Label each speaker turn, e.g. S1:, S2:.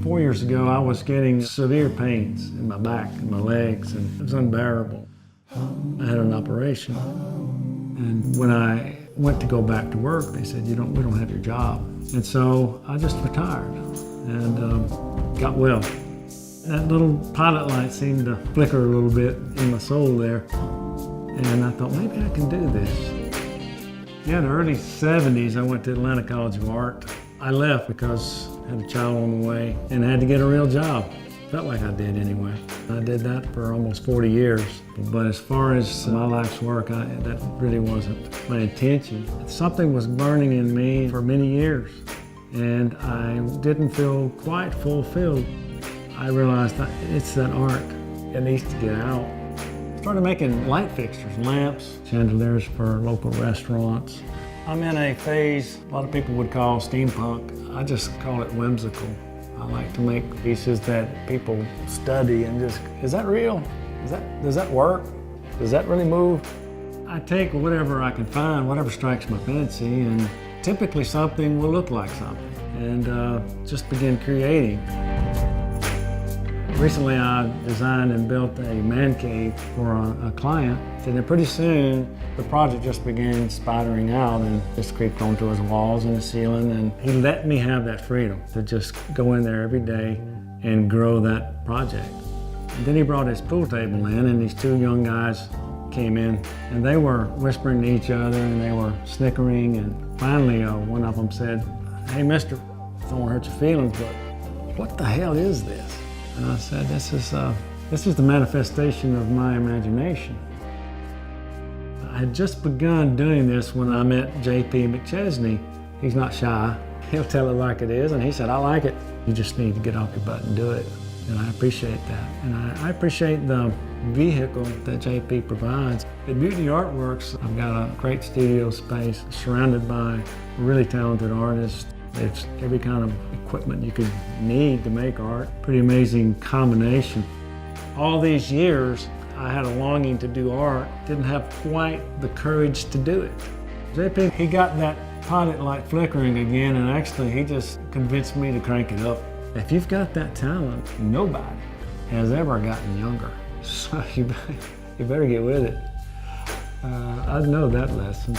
S1: 4 years ago, I was getting severe pains in my back and my legs, and it was unbearable. I had an operation. And when I went to go back to work, they said, we don't have your job. And so I just retired and got well. That little pilot light seemed to flicker a little bit in my soul there. And I thought, maybe I can do this. Yeah, in the early 70s, I went to Atlanta College of Art. I left because I had a child on the way and had to get a real job. Felt like I did anyway. I did that for almost 40 years. But as far as my life's work, that really wasn't my intention. Something was burning in me for many years, and I didn't feel quite fulfilled. I realized that it's that art. It needs to get out. I started making light fixtures, lamps, chandeliers for local restaurants. I'm in a phase a lot of people would call steampunk. I just call it whimsical. I like to make pieces that people study and just, is that real? Does that work? Does that really move? I take whatever I can find, whatever strikes my fancy, and typically something will look like something, and just begin creating. Recently I designed and built a man cave for a client, and then pretty soon the project just began spidering out and just creeped onto his walls and the ceiling, and he let me have that freedom to just go in there every day and grow that project. And then he brought his pool table in, and these two young guys came in, and they were whispering to each other and they were snickering, and finally one of them said, "Hey mister, I don't want to hurt your feelings, but what the hell is this?" And I said, this is the manifestation of my imagination. I had just begun doing this when I met J.P. McChesney. He's not shy. He'll tell it like it is, and he said, "I like it. You just need to get off your butt and do it." And I appreciate that. And I appreciate the vehicle that J.P. provides. At Mutiny Artwrx, I've got a great studio space surrounded by really talented artists. It's every kind of equipment you could need to make art. Pretty amazing combination. All these years, I had a longing to do art, didn't have quite the courage to do it. JP, he got that pilot light flickering again, and actually he just convinced me to crank it up. If you've got that talent, nobody has ever gotten younger. So you better get with it. I know that lesson.